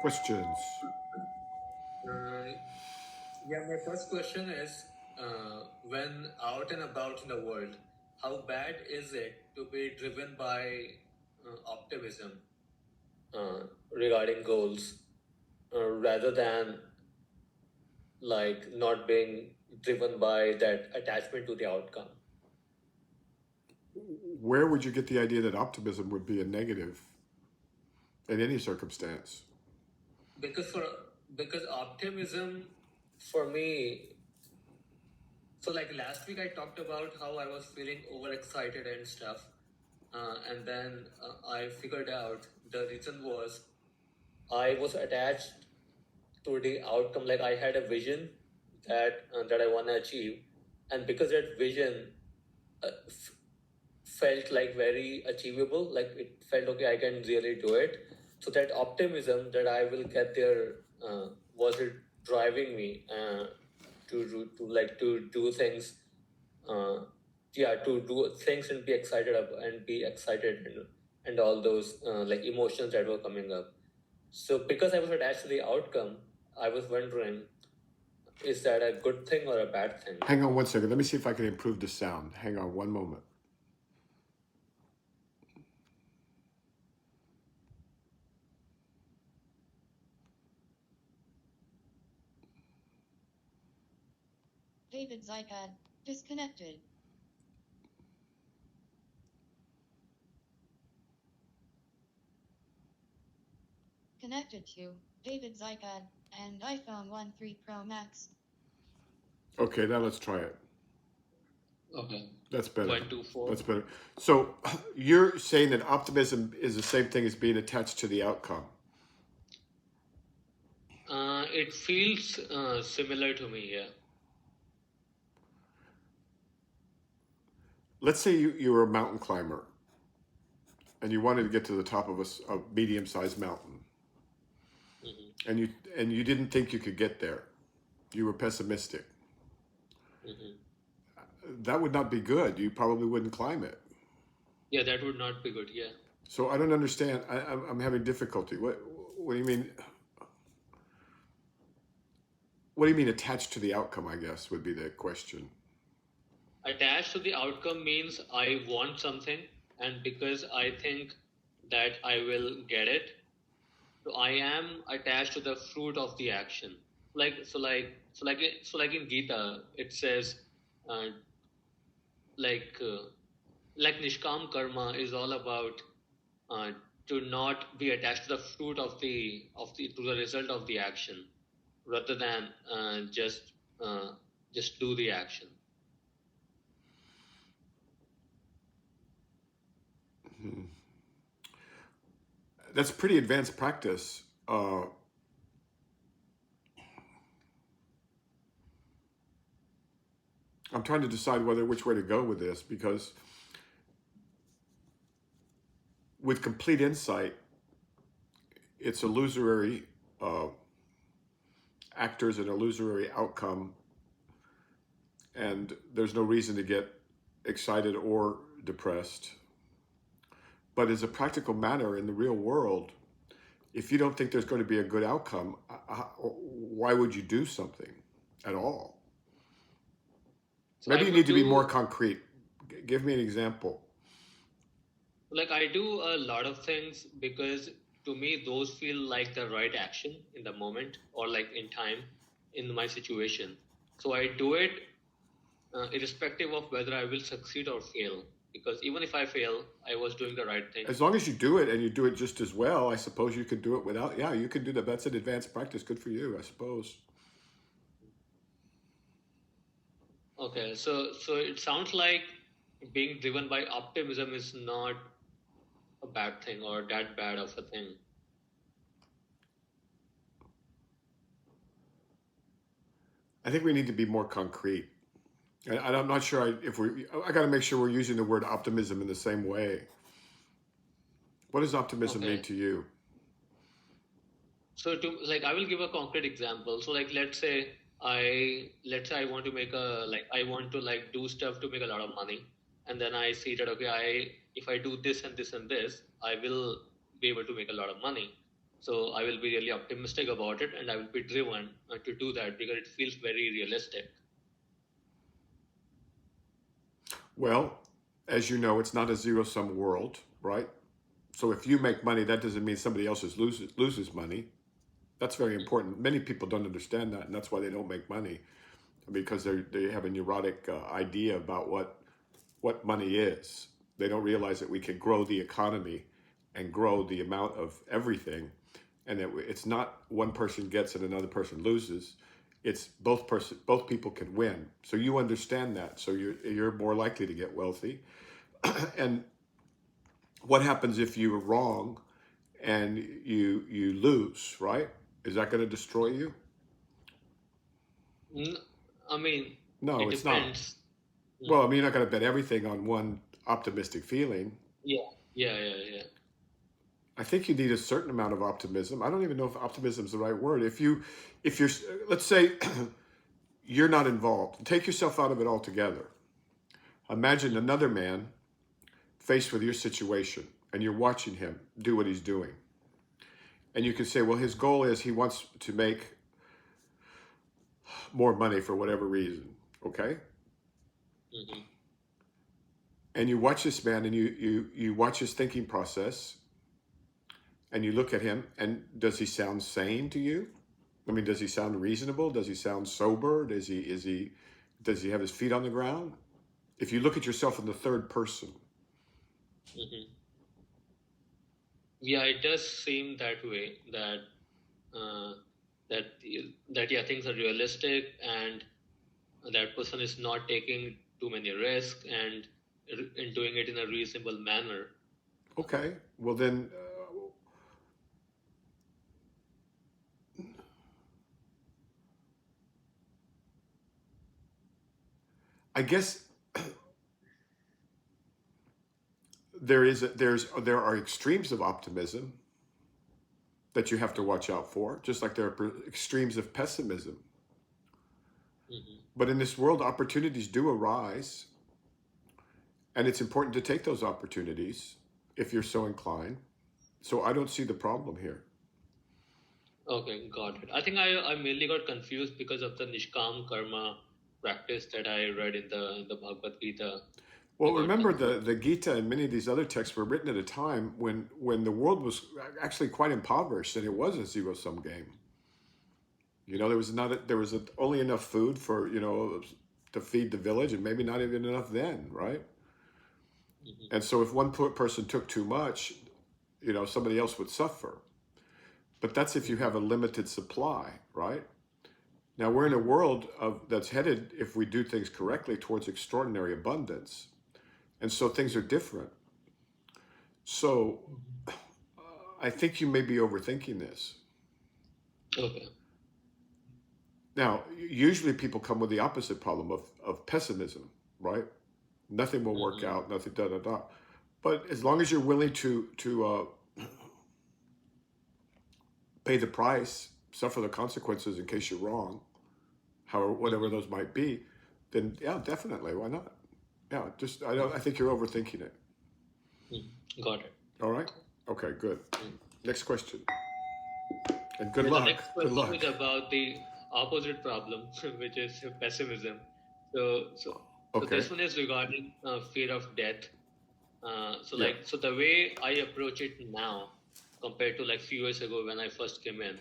Questions. Uh, yeah, my first question is when out and about in the world, how bad is it to be driven by optimism uh, regarding goals rather than like not being driven by that attachment to the outcome? Where would you get the idea that optimism would be a negative in any circumstance? Because for because optimism for me, so like last week I talked about how I was feeling overexcited and stuff. And then I figured out the reason was I was attached to the outcome. Like I had a vision that I want to achieve, and because that vision f- felt like very achievable, like it felt okay, I can really do it. So that optimism that I will get there was it driving me to do things. Uh, yeah, to do things and be excited and be excited and all those like emotions that were coming up. So because I was attached to the outcome, I was wondering, is that a good thing or a bad thing? Hang on one second. Let me see if I can improve the sound. Hang on one moment. David's iPad disconnected. Connected to David's iPad and iPhone 13 Pro Max. Okay, now let's try it. Okay. That's better. 124. That's better. So you're saying that optimism is the same thing as being attached to the outcome. It feels similar to me, yeah. Let's say you were a mountain climber and you wanted to get to the top of a medium-sized mountain, Mm-hmm. and you didn't think you could get there. You were pessimistic. Mm-hmm. That would not be good. You probably wouldn't climb it. Yeah, that would not be good, yeah. So I don't understand. I'm having difficulty. What do you mean? What do you mean attached to the outcome? I guess would be the question. Attached to the outcome means I want something, and because I think that I will get it, so I am attached to the fruit of the action. Like in Gita, it says, uh, like uh, like Nishkam karma is all about uh, to not be attached to the fruit of the to the result of the action, rather than uh, just do the action. Hmm. That's pretty advanced practice. I'm trying to decide which way to go with this, because with complete insight, it's illusory uh, actors, an illusory outcome, and there's no reason to get excited or depressed. But as a practical matter in the real world, if you don't think there's going to be a good outcome, why would you do something at all? So I Maybe you would need to be more do concrete. Give me an example. like I do a lot of things because to me those feel like the right action in the moment or like in time in my situation. So I do it irrespective of whether I will succeed or fail. Because even if I fail, I was doing the right thing. As long as you do it and you do it just as well, I suppose you could do it without. Yeah, you can do that. That's an advanced practice. Good for you, I suppose. Okay, so it sounds like being driven by optimism is not a bad thing or that bad of a thing. I think we need to be more concrete. And I'm not sure if we. I got to make sure we're using the word optimism in the same way. What does optimism mean Okay. to you? So to like I will give a concrete example. So like let's say I want to make a like I want to like do stuff to make a lot of money, and then I see that okay, I if I do this and this and this, I will be able to make a lot of money. So I will be really optimistic about it, and I will be driven to do that because it feels very realistic. Well, as you know, it's not a zero-sum world, right? So if you make money, that doesn't mean somebody else loses money. That's very important. Many people don't understand that, and that's why they don't make money, because they have a neurotic idea about what money is. They don't realize that we can grow the economy and grow the amount of everything, and that it's not one person gets and another person loses. It's both people can win. So you understand that. So you're more likely to get wealthy. And what happens if you're wrong and you lose, right? Is that going to destroy you? Mm, I mean, No, it it's not. depends. Mm, Well, I mean, you're not going to bet everything on one optimistic feeling. Yeah, yeah, yeah, yeah. I think you need a certain amount of optimism. I don't even know if optimism is the right word. If you're, let's say, you're not involved, take yourself out of it altogether. Imagine another man faced with your situation, and you're watching him do what he's doing, and you can say, well, his goal is he wants to make more money for whatever reason, okay? Hmm. And you watch this man, and you watch his thinking process, and you look at him, and does he sound sane to you? I mean, does he sound reasonable? Does he sound sober? Does he have his feet on the ground? If you look at yourself in the third person, Hmm. Yeah, it does seem that way that uh, that yeah, things are realistic, and that person is not taking too many risks and doing it in a reasonable manner. okay, well then, I guess there are extremes of optimism that you have to watch out for, just like there are extremes of pessimism. Hmm. But in this world, opportunities do arise, and it's important to take those opportunities if you're so inclined. So I don't see the problem here. Okay, got it. I think I mainly got confused because of the Nishkam Karma practice that I read in the Bhagavad Gita. I Well, got remember confused. the Gita and many of these other texts were written at a time when the world was actually quite impoverished, and it was a zero sum game. You know, there was only enough food for to feed the village, and maybe not even enough then, right? Hmm. And so if one person took too much, somebody else would suffer. But that's if you Hmm. have a limited supply, right? Now we're in a world that's headed, if we do things correctly, towards extraordinary abundance, and so things are different. So I think you may be overthinking this. Okay. Now, usually people come with the opposite problem of pessimism, right? Nothing will work Hmm. out, nothing, da da da. But as long as you're willing to pay the price, suffer the consequences in case you're wrong, however, whatever Hmm. those might be, then yeah, definitely, why not? Yeah, just I don't. I think you're overthinking it. Got it. All right. Okay. Good. Mm. Next question. And good Yeah, the luck. next Good question luck. is about the opposite problem, which is pessimism. So, so, so Okay. this one is regarding fear of death. Yeah. So the way I approach it now, compared to like few years ago when I first came in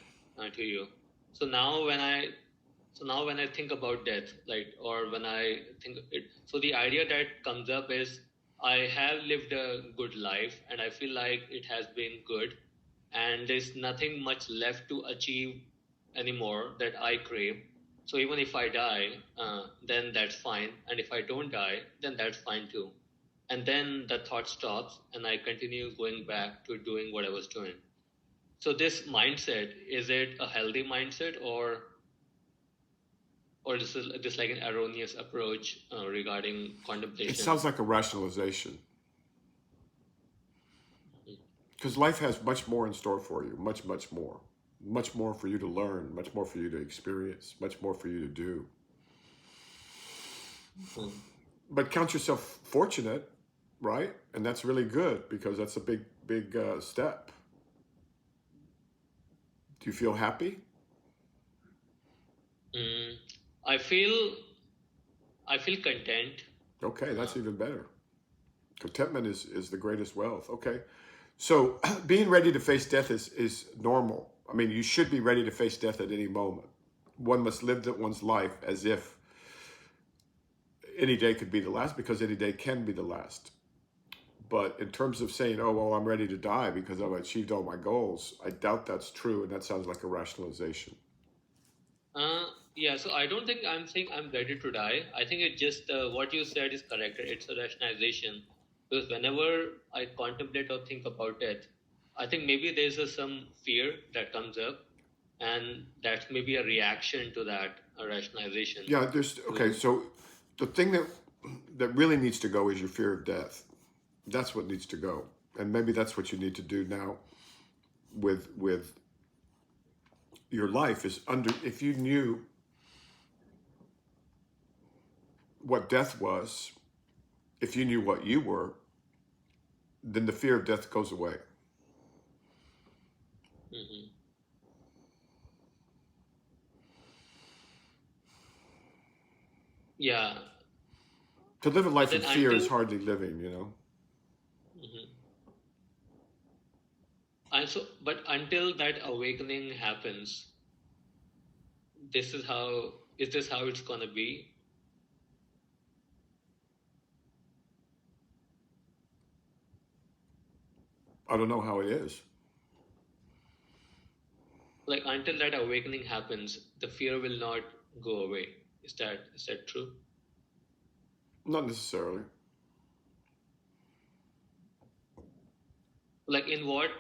to you. So now when I, so now when I think about death, like, or when I think it, so the idea that comes up is I have lived a good life and I feel like it has been good, and there's nothing much left to achieve anymore that I crave. So even if I die, then that's fine, and if I don't die, then that's fine too. And then the thought stops, and I continue going back to doing what I was doing. So this mindset, is it a healthy mindset, or is this like an erroneous approach regarding It contemplation? sounds like a rationalization because life has much more in store for you. Much more for you to learn. Much more for you to experience. Much more for you to do. Mm. But count yourself fortunate, right? And that's really good because that's a big step. Do you feel happy? Mm, I feel content. Okay, that's Uh, even better. Contentment is the greatest wealth. Okay. So being ready to face death is normal. I mean, you should be ready to face death at any moment. One must live one's life as if any day could be the last, because any day can be the last. But in terms of saying, oh, well, I'm ready to die because I've achieved all my goals, I doubt that's true. And that sounds like a rationalization. Uh, yeah, so I don't think I'm saying I'm ready to die. I think it just what you said is correct. It's a rationalization because whenever I contemplate or think about death, I think maybe there's some fear that comes up, and that's maybe a reaction to that rationalization. Yeah, there's okay. To So the thing that really needs to go is your fear of death. That's what needs to go, and maybe that's what you need to do now with your life is under. If you knew what death was, if you knew what you were, then the fear of death goes away. Mhm. Yeah, To live a but life in then fear is until hardly living, you know. mhm. And so, but until that awakening happens, this is how is this how it's gonna be? I don't know how it is. Like until that awakening happens, the fear will not go away. Is that true? Not necessarily. Like in what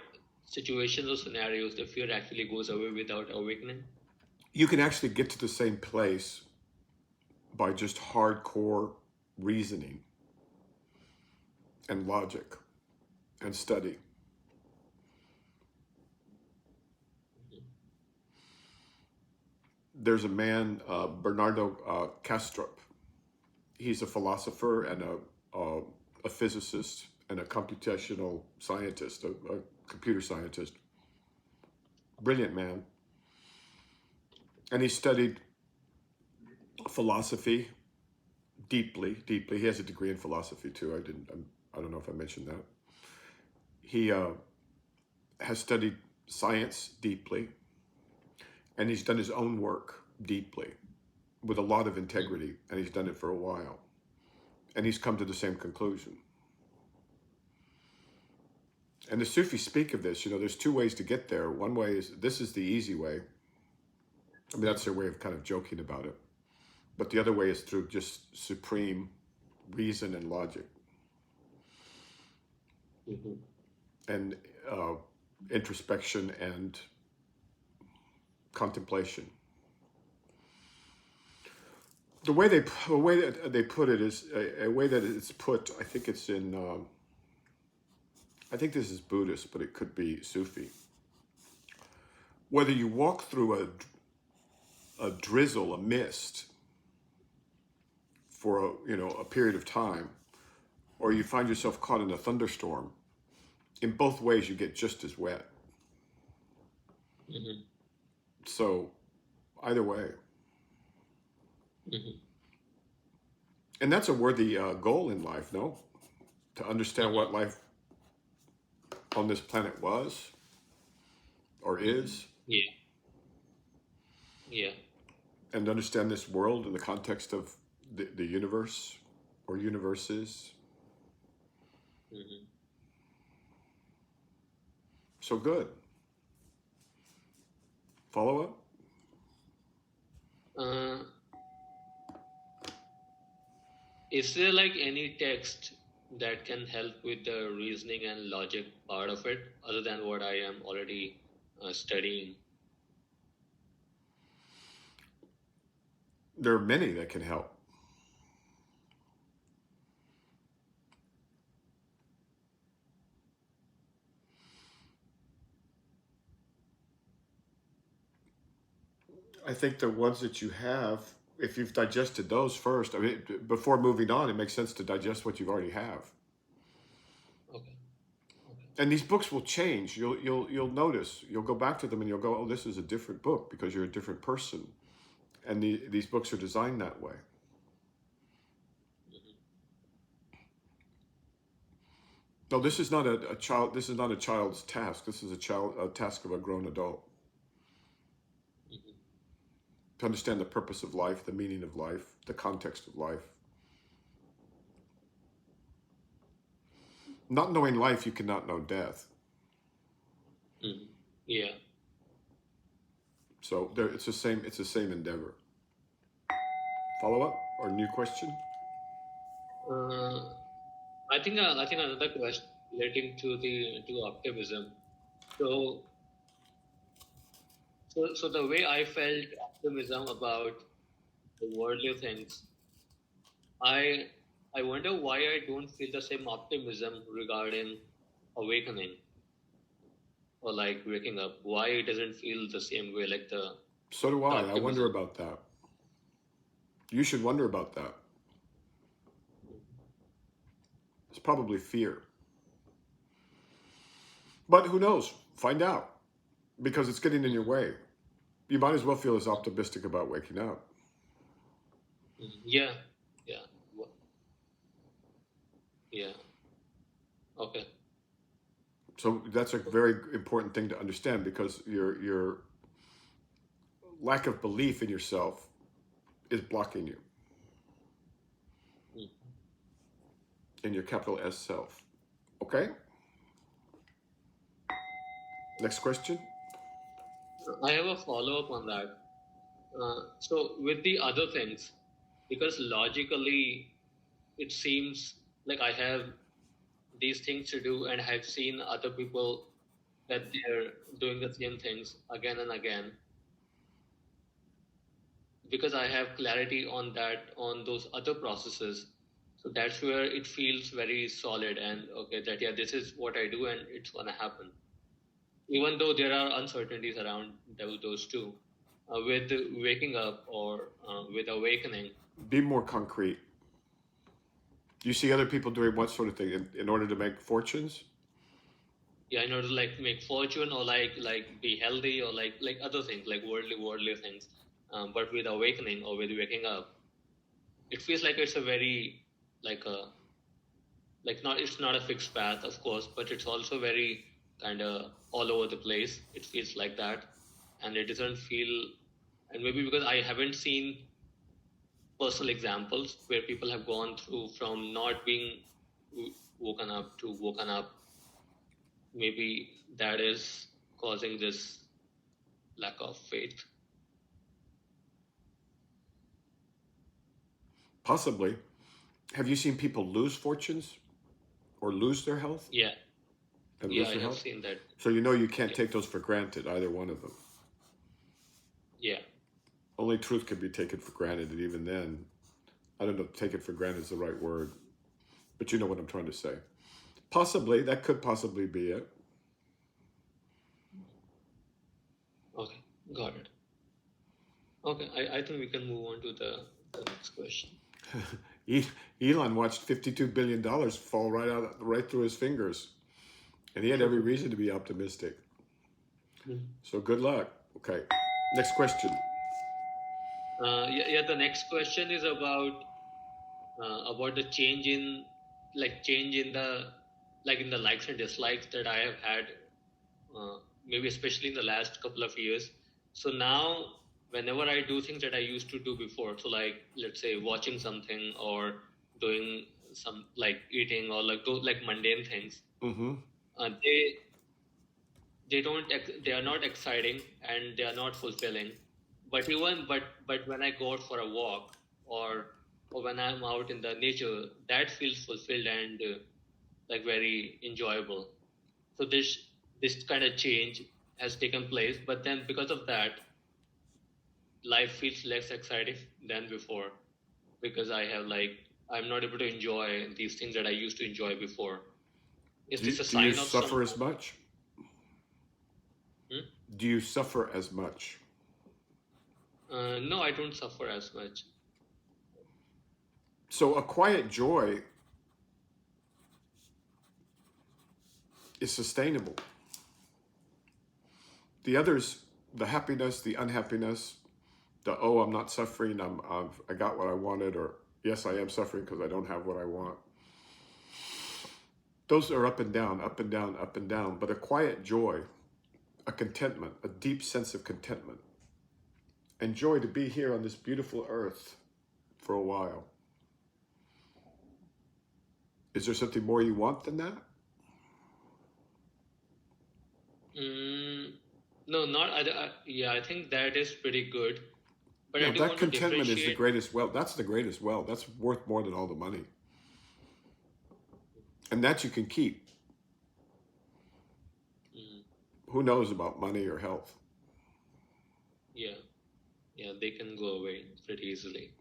situations or scenarios the fear actually goes away without awakening? You can actually get to the same place by just hardcore reasoning and logic and study. There's a man, Bernardo Kastrup. He's a philosopher and a physicist and a computational scientist, a computer scientist. Brilliant man. And he studied philosophy deeply, deeply. He has a degree in philosophy too. I don't know if I mentioned that. He has studied science deeply, and he's done his own work deeply with a lot of integrity, and he's done it for a while. And he's come to the same conclusion. And the Sufis speak of this. You know, there's two ways to get there. One way is this is the easy way. I mean, that's their way of kind of joking about it. But the other way is through just supreme reason and logic Mm-hmm. and introspection and contemplation. The way that they put it is a way that it's put. I think it's in. I think this is Buddhist, but it could be Sufi. Whether you walk through a drizzle, a mist, for a period of time, or you find yourself caught in a thunderstorm, in both ways you get just as wet. Mm-hmm. So either way, Mm-hmm. and that's a worthy goal in life, no? To understand Mm-hmm. what life on this planet was or is, Yeah, yeah. and understand this world in the context of the universe or universes. Mm-hmm. So good. Follow up? Uh, is there like any text that can help with the reasoning and logic part of it, other than what I am already studying? There are many that can help. I think the ones that you have, if you've digested those first, I mean, before moving on, it makes sense to digest what you already have. Okay. Okay. And these books will change. You'll notice. You'll go back to them and you'll go, oh, this is a different book because you're a different person. And these books are designed that way. No, this is not a child. This is not a child's task. This is a task of a grown adult. To understand the purpose of life, the meaning of life, the context of life. Not knowing life, you cannot know death. Yeah. So there, it's the same. It's the same endeavor. Follow up or new question? I think another question relating to optimism. So the way I felt optimism about the worldly things, I I wonder why I don't feel the same optimism regarding awakening or like waking up. Why it doesn't feel the same way, like the So do I. I wonder optimism. about that. You should wonder about that. It's probably fear. But who knows? Find out. Because it's getting in your way. You might as well feel as optimistic about waking up. Yeah, yeah, yeah. Okay. So that's a very important thing to understand because your lack of belief in yourself is blocking you in your capital S self. Okay? Next question. I have a follow up on that. So with the other things, because logically it seems like I have these things to do, and I've seen other people that they're doing the same things again and again. Because I have clarity on that, on those other processes. So that's where it feels very solid and okay, that yeah, this is what I do and it's gonna happen. Even though there are uncertainties around those two. With waking up or with awakening, Be more concrete. Do you see other people doing what sort of thing in order to make fortunes? yeah, in order to like make fortune or like be healthy or like other things, like worldly things. But with awakening or with waking up, it feels like it's a very like a like not it's not a fixed path, of course, but it's also very kind of all over the place. It feels like that, and it doesn't feel. And maybe because I haven't seen personal examples where people have gone through from not being woken up to woken up. Maybe that is causing this lack of faith. Possibly. Have you seen people lose fortunes or lose their health Yeah, and yeah, lose I their have health? seen that. So you know you can't Yeah, take those for granted, either one of them. yeah, Only truth can be taken for granted, and even then, I don't know if take it for granted is the right word, but you know what I'm trying to say. Possibly, that could possibly be it. okay, got it. Okay, I think we can move on to the next question. Elon watched $52 billion fall right through his fingers, and he had every reason to be optimistic. So good luck. Okay, next question. Yeah, the next question is about the change in the like in the likes and dislikes that I have had, maybe especially in the last couple of years. So now, whenever I do things that I used to do before, so like let's say watching something or doing some like eating or like those like mundane things, Mm-hmm. uh, they are not exciting and they are not fulfilling. But when I go out for a walk or when I'm out in the nature, that feels fulfilled and like very enjoyable. So this kind of change has taken place, but then because of that, life feels less exciting than before because I'm not able to enjoy these things that I used to enjoy before. Is this a Do you sign of some? suffer as much? Hmm? Do you suffer as much? No, I don't suffer as much. So a quiet joy is sustainable. The others, the happiness, the unhappiness, the oh, I'm not suffering, I got what I wanted, or yes, I am suffering because I don't have what I want. Those are up and down, up and down, up and down. But a quiet joy, a contentment, a deep sense of contentment, and joy to be here on this beautiful earth for a while. Is there something more you want than that? No, not. Yeah, I think that is pretty good. But I No, do that want to contentment is the differentiate. greatest wealth. That's the greatest wealth. That's worth more than all the money. And that you can keep. Mm, Who knows about money or health? yeah, yeah, they can go away pretty easily.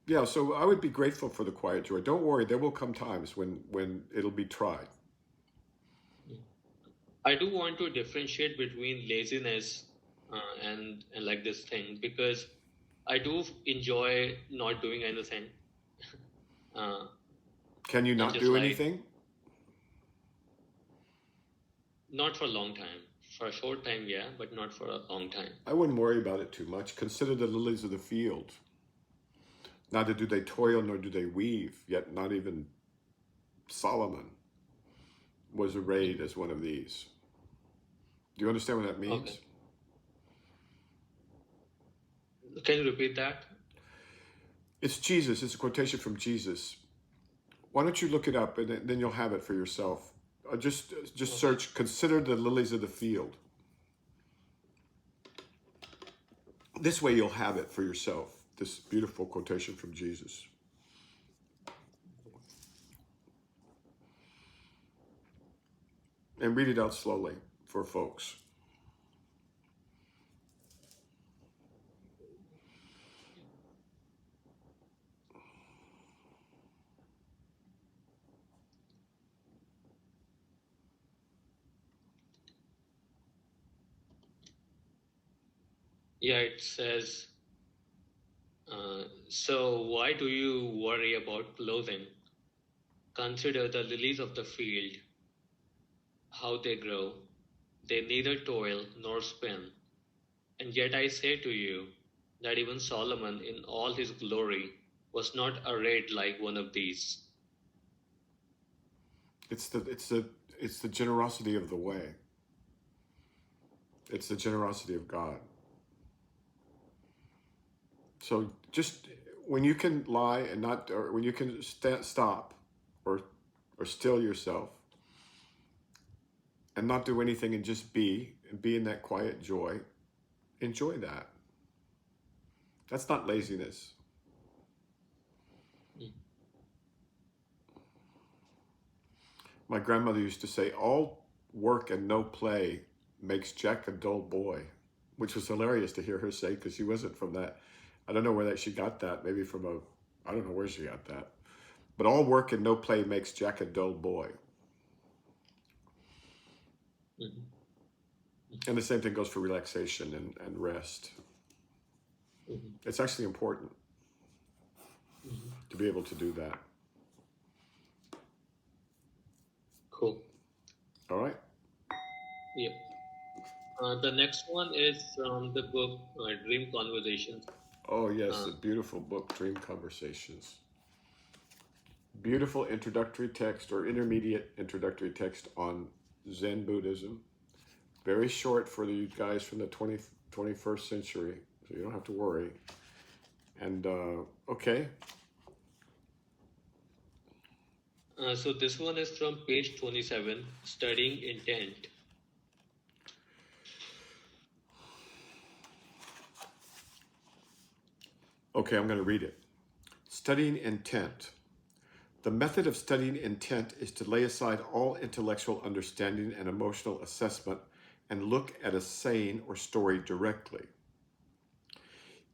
Yeah, so I would be grateful for the quiet joy. Don't worry, there will come times when it'll be tried. I do want to differentiate between laziness and like this thing, because I do enjoy not doing anything. uh, Can you and not just do like anything? not for a long time. For a short time, yeah, but not for a long time. I wouldn't worry about it too much. Consider the lilies of the field. Neither do they toil nor do they weave, yet not even Solomon was arrayed as one of these. Do you understand what that means? Okay. Can you repeat that? It's Jesus. It's a quotation from Jesus. Why don't you look it up, and then you'll have it for yourself. Just Okay. search, consider the lilies of the field. This way you'll have it for yourself, this beautiful quotation from Jesus. And read it out slowly for folks. Yeah, it says, so why do you worry about clothing? Consider the lilies of the field, how they grow. They neither toil nor spin. And yet I say to you that even Solomon in all his glory was not arrayed like one of these. It's the generosity of the way. It's the generosity of God. So just when you can lie and not, or when you can stop, or still yourself, and not do anything and just be in that quiet joy, enjoy that. That's not laziness. Mm. My grandmother used to say, all work and no play makes Jack a dull boy, which was hilarious to hear her say, because she wasn't from that. I don't know where she got that. Maybe from I don't know where she got that. But all work and no play makes Jack a dull boy. Mm-hmm. And the same thing goes for relaxation and rest. Mm-hmm. It's actually important Mm-hmm. to be able to do that. Cool. All right? Yep. The next one is from the book Dream Conversations. Oh, yes, a beautiful book, Dream Conversations. Beautiful introductory text or intermediate introductory text on Zen Buddhism. Very short for you guys from the 21st century, so you don't have to worry. And, okay. So this one is from page 27, Studying Intent. Okay, I'm going to read it. Studying intent. The method of studying intent is to lay aside all intellectual understanding and emotional assessment and look at a saying or story directly.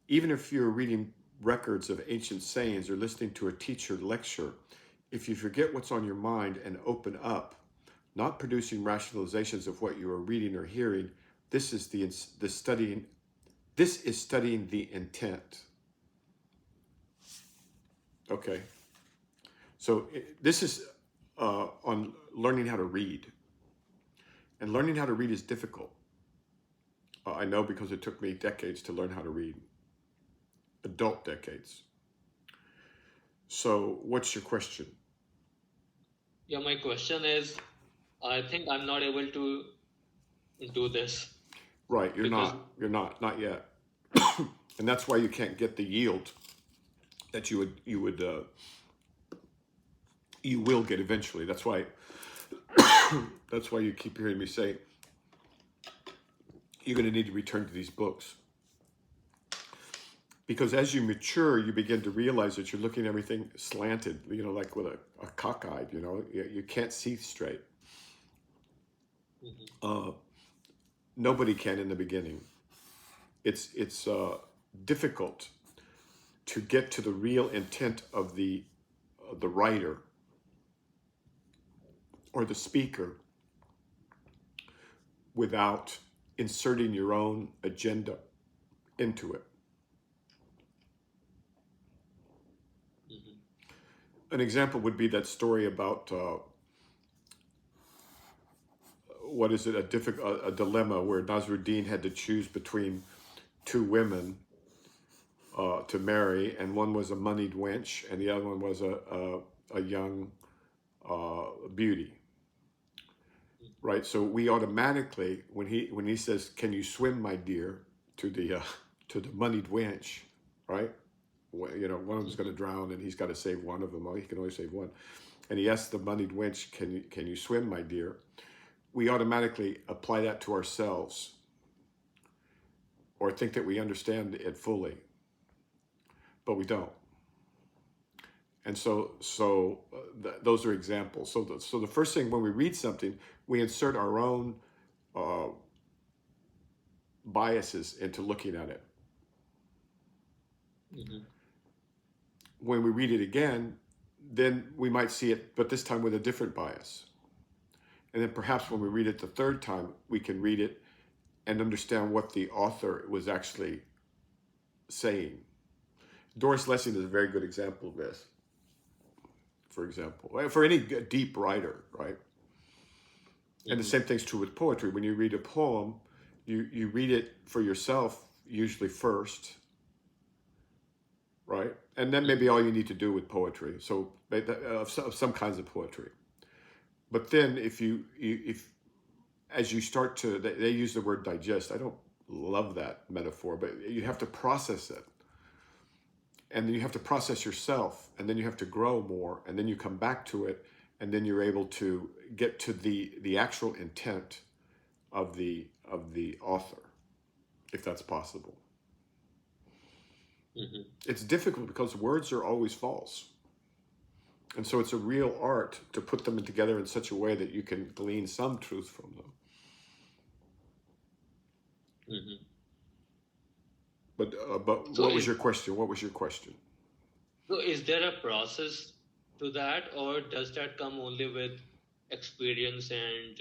Even if you're reading records of ancient sayings or listening to a teacher lecture, if you forget what's on your mind and open up, not producing rationalizations of what you are reading or hearing, this is studying the intent. Okay. So this is on learning how to read. And learning how to read is difficult. I know because it took me decades to learn how to read, adult decades. So what's your question? Yeah, my question is, I think I'm not able to do this Right, because you're not yet. And that's why you can't get the yield that you will get eventually. That's why you keep hearing me say you're going to need to return to these books. Because as you mature, you begin to realize that you're looking at everything slanted, like with a cockeyed, you can't see straight. Nobody can in the beginning. It's difficult to get to the real intent of the writer or the speaker without inserting your own agenda into it. An example would be that story about what is it? A dilemma where Nasruddin had to choose between two women to marry, and one was a moneyed wench, and the other one was a young beauty. Right. So we automatically, when he says, "Can you swim, my dear?" to the moneyed wench, right? One of them's going to drown, and he's got to save one of them. He can only save one. And he asks the moneyed wench, "Can you swim, my dear?" We automatically apply that to ourselves, or think that we understand it fully, but we don't. And so those are examples. So the first thing when we read something, we insert our own biases into looking at it. When we read it again, then we might see it, but this time with a different bias. And then perhaps when we read it the third time, we can read it and understand what the author was actually saying. Doris Lessing is a very good example of this, for example, for any deep writer, right? And the same thing's true with poetry. When you read a poem, you read it for yourself, usually first, right? And then maybe all you need to do with poetry. So of some kinds of poetry. But then if as you start to, they use the word digest. I don't love that metaphor, but you have to process it. And then you have to process yourself, and then you have to grow more, and then you come back to it, and then you're able to get to the actual intent of the author, if that's possible. It's difficult because words are always false. And so it's a real art to put them together in such a way that you can glean some truth from them. But So what was your question? What was your question? So is there a process to that, or does that come only with experience and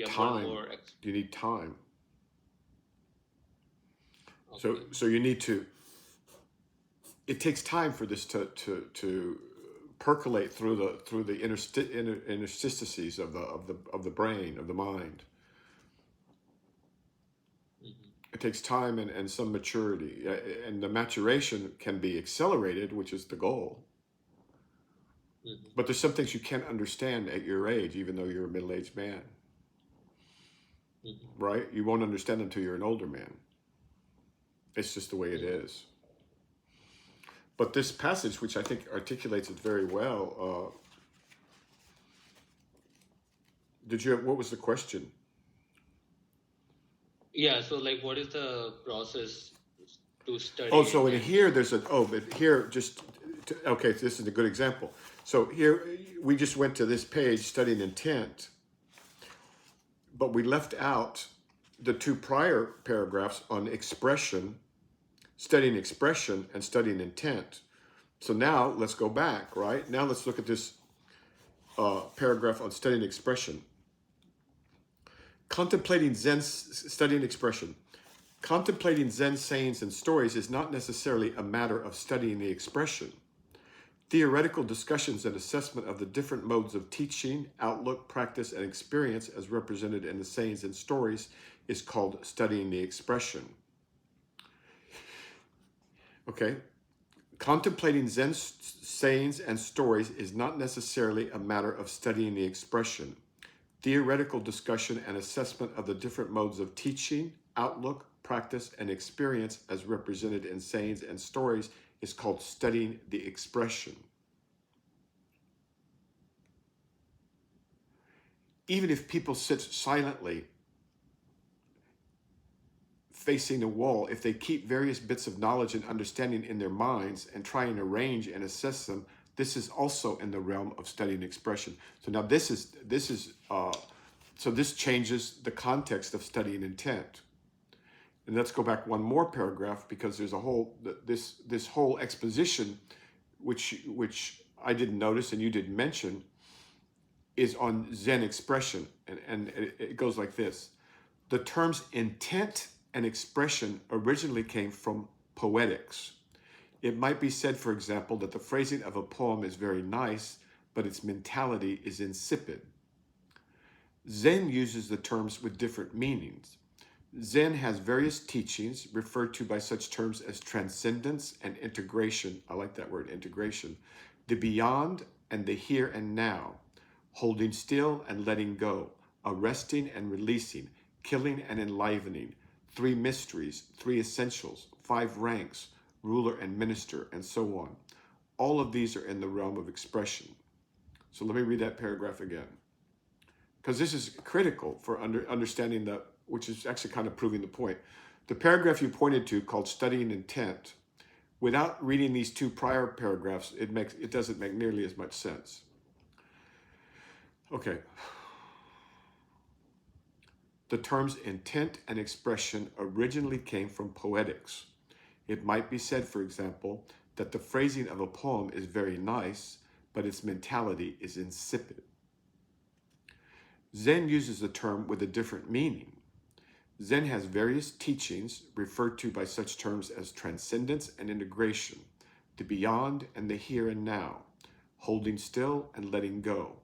Time. more You need time. Okay. So you need to. It takes time for this to percolate through the interstices of the brain, of the mind. It takes time and some maturity, and the maturation can be accelerated, which is the goal. But there's some things you can't understand at your age, even though you're a middle-aged man. Right? You won't understand them until you're an older man. It's just the way it is. But this passage, which I think articulates it very well, what was the question? Yeah, so like what is the process to study? Oh, so in here but here okay, this is a good example. So here we just went to this page, studying intent, but we left out the two prior paragraphs on expression, studying expression and studying intent. So now let's go back, right? Now let's look at this paragraph on studying expression. Contemplating Zen, studying expression. Contemplating Zen sayings and stories is not necessarily a matter of studying the expression. Theoretical discussions and assessment of the different modes of teaching, outlook, practice, and experience as represented in the sayings and stories is called studying the expression. Okay. Contemplating Zen sayings and stories is not necessarily a matter of studying the expression. Theoretical discussion and assessment of the different modes of teaching, outlook, practice, and experience as represented in sayings and stories is called studying the expression. Even if people sit silently facing a wall, if they keep various bits of knowledge and understanding in their minds and try and arrange and assess them, this is also in the realm of studying expression. So now so this changes the context of studying intent. And let's go back one more paragraph, because there's a whole this whole exposition, which I didn't notice and you didn't mention, is on Zen expression, and it goes like this. The terms intent and expression originally came from poetics. It might be said, for example, that the phrasing of a poem is very nice, but its mentality is insipid. Zen uses the terms with different meanings. Zen has various teachings referred to by such terms as transcendence and integration. I like that word, integration. The beyond and the here and now. Holding still and letting go. Arresting and releasing. Killing and enlivening. 3 mysteries, 3 essentials, 5 ranks, ruler and minister, and so on. All of these are in the realm of expression. So let me read that paragraph again, because this is critical for understanding which is actually kind of proving the point. The paragraph you pointed to, called studying intent, without reading these 2 prior paragraphs, it doesn't make nearly as much sense. Okay. The terms intent and expression originally came from poetics. It might be said, for example, that the phrasing of a poem is very nice, but its mentality is insipid. Zen uses the term with a different meaning. Zen has various teachings referred to by such terms as transcendence and integration, the beyond and the here and now, holding still and letting go,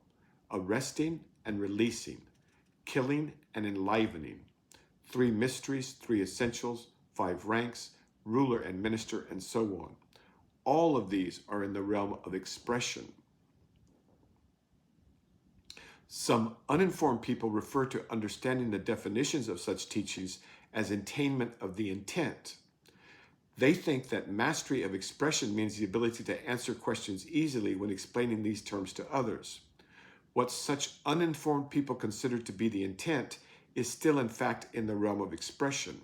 arresting and releasing, killing and enlivening, 3 mysteries, 3 essentials, 5 ranks, ruler and minister, and so on. All of these are in the realm of expression. Some uninformed people refer to understanding the definitions of such teachings as attainment of the intent. They think that mastery of expression means the ability to answer questions easily when explaining these terms to others. What such uninformed people consider to be the intent is still in fact in the realm of expression.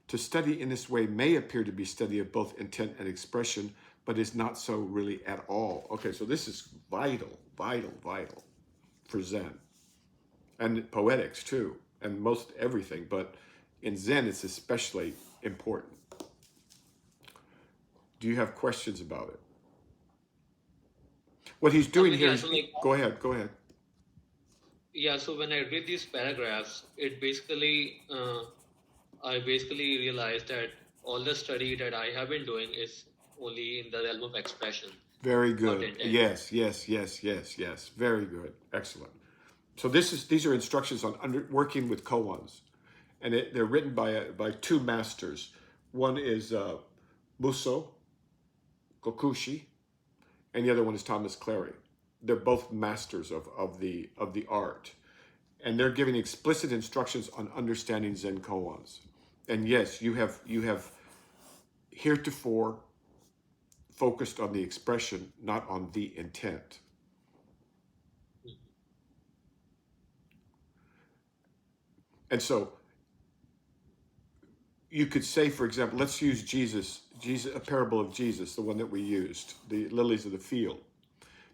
To study in this way may appear to be study of both intent and expression, but is not so really at all. Okay, so this is vital for Zen. And poetics too, and most everything, but in Zen it's especially important. Do you have questions about it? What he's doing here is, go ahead. Yeah, so when I read these paragraphs, it basically, I basically realized that all the study that I have been doing is only in the realm of expression. Very good. Yes. Very good. Excellent. So these are instructions on working with koans, and they're written by 2 masters. One is Muso Kokushi, and the other one is Thomas Clary. They're both masters of the art, and they're giving explicit instructions on understanding Zen koans. And yes, you have heretofore focused on the expression, not on the intent. And so you could say, for example, let's use Jesus, a parable of Jesus, the one that we used, the lilies of the field.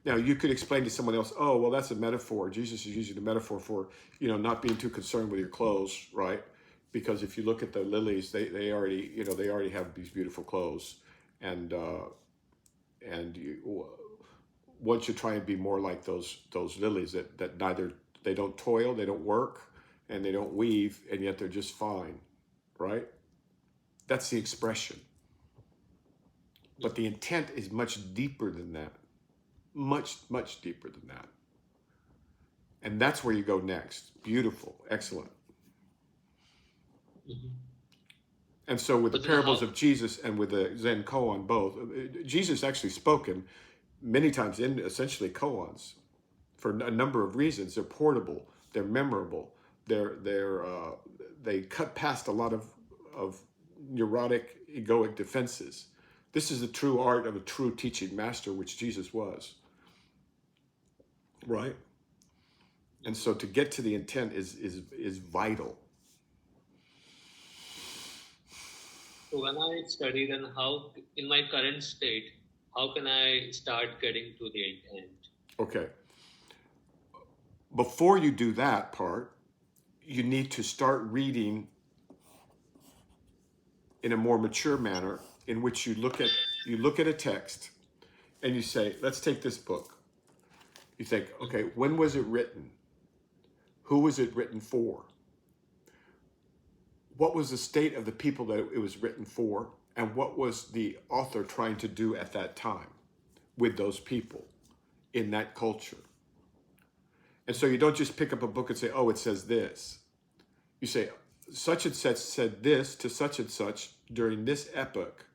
Now, you could explain to someone else, oh, well, that's a metaphor. Jesus is using a metaphor for, not being too concerned with your clothes, right? Because if you look at the lilies, they already have these beautiful clothes, and one should try and be more like those lilies that neither, they don't toil, they don't work, and they don't weave, and yet they're just fine, right? That's the expression. But the intent is much deeper than that. much, much deeper than that. And that's where you go next. Beautiful, excellent. Mhm. And so with the But then how? parables of Jesus and with the Zen koan both, Jesus actually spoken many times in essentially koans for a number of reasons. They're portable, they're memorable, they cut past a lot of neurotic, egoic defenses. This is the true art of a true teaching master, which Jesus was, right? And so to get to the intent is vital. So when I study, then how, in my current state, how can I start getting to the intent? Okay. Before you do that part, you need to start reading in a more mature manner, in which you look at a text and you say, let's take this book. You think, okay, when was it written? Who was it written for? What was the state of the people that it was written for? And what was the author trying to do at that time with those people in that culture? And so you don't just pick up a book and say, oh, it says this. You say, such and such said this to such and such during this epoch,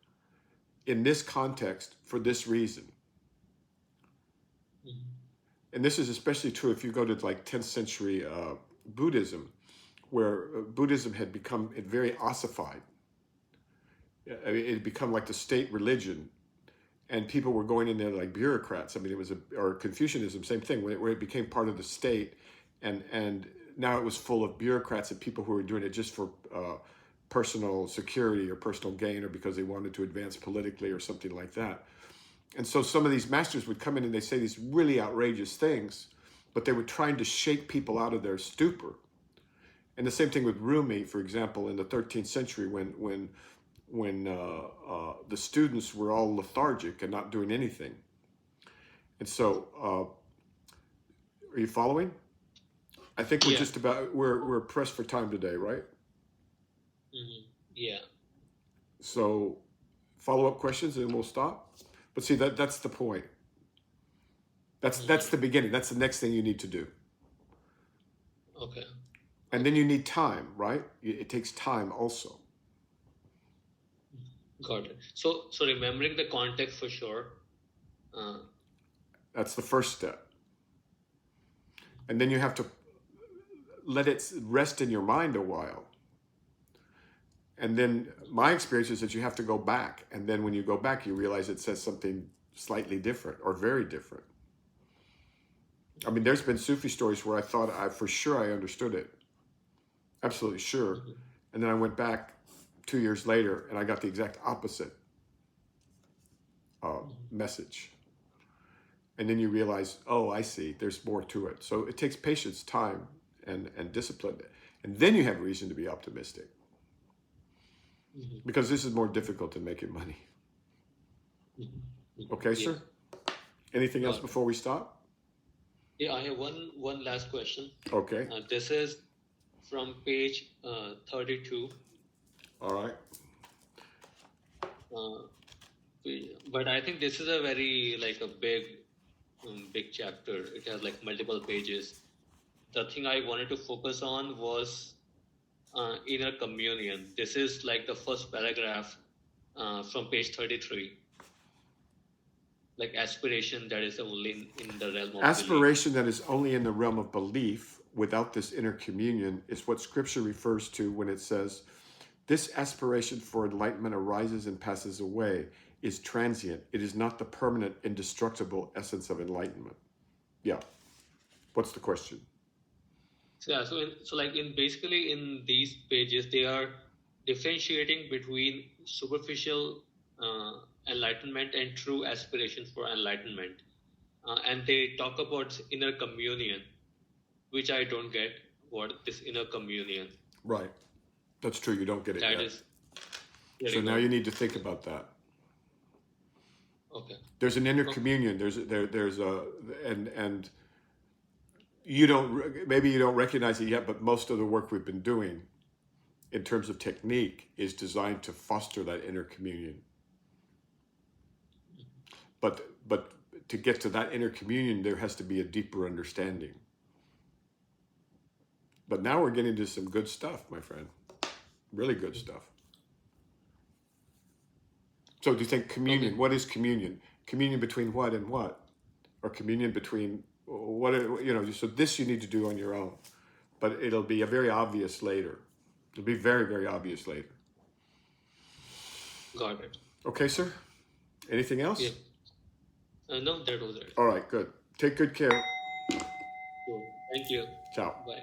in this context, for this reason. Mhm. And this is especially true if you go to like 10th century Buddhism, where Buddhism had become very ossified. It had become like the state religion, and people were going in there like bureaucrats. I mean, it was or Confucianism, same thing, where it became part of the state, and now it was full of bureaucrats and people who were doing it just for personal security or personal gain, or because they wanted to advance politically or something like that. And so some of these masters would come in and they say these really outrageous things, but they were trying to shake people out of their stupor. And the same thing with Rumi, for example, in the 13th century, when the students were all lethargic and not doing anything. And so, are you following? I think we're Yeah. just about we're pressed for time today, right? Mhm. Yeah. So, follow-up questions and we'll stop. But see, that's the point. That's the beginning. That's the next thing you need to do. Okay. And then you need time, right? It takes time also. Got it. So remembering the context for sure. Uh, That's the first step. And then you have to let it rest in your mind a while. And then my experience is that you have to go back. And then when you go back, you realize it says something slightly different or very different. I mean, there's been Sufi stories where I thought for sure I understood it. Absolutely sure. mhm. And then I went back 2 years later and I got the exact opposite message. And then you realize, oh, I see, there's more to it. So it takes patience, time, and discipline. And then you have reason to be optimistic. Mhm. Because this is more difficult than making money. Mhm. Okay, Yeah. sir? Anything else Got it. before we stop? Yeah, I have one last question. Okay. This is from page 32. All right. Uh, but I think this is a very like a big chapter. It has like multiple pages. The thing I wanted to focus on was inner communion. This is like the first paragraph from page 33. Like aspiration that is only in the realm of belief. Aspiration that is only in the realm of belief without this inner communion is what Scripture refers to when it says, this aspiration for enlightenment arises and passes away, is transient. It is not the permanent, indestructible essence of enlightenment. Yeah. What's the question? So yeah, so like basically in these pages they are differentiating between superficial enlightenment and true aspiration for enlightenment, and they talk about inner communion, which I don't get what this inner communion. Right. That's true. You don't get it That yet. is very So now good. you need to think about that. Okay. There's an inner Okay. communion. There's a and you don't maybe you don't recognize it yet, but most of the work we've been doing in terms of technique is designed to foster that inner communion. But to get to that inner communion, there has to be a deeper understanding. But now we're getting to some good stuff, my friend. Really good stuff. So do you think communion, Okay. what is communion? Communion between what and what? Or communion between what, so this you need to do on your own. But it'll be a very obvious later. It'll be very, very obvious later. Got it. Okay, sir? Anything else? Yeah. No, that was it. All right, good. Take good care. Cool. Thank you. Ciao. Bye.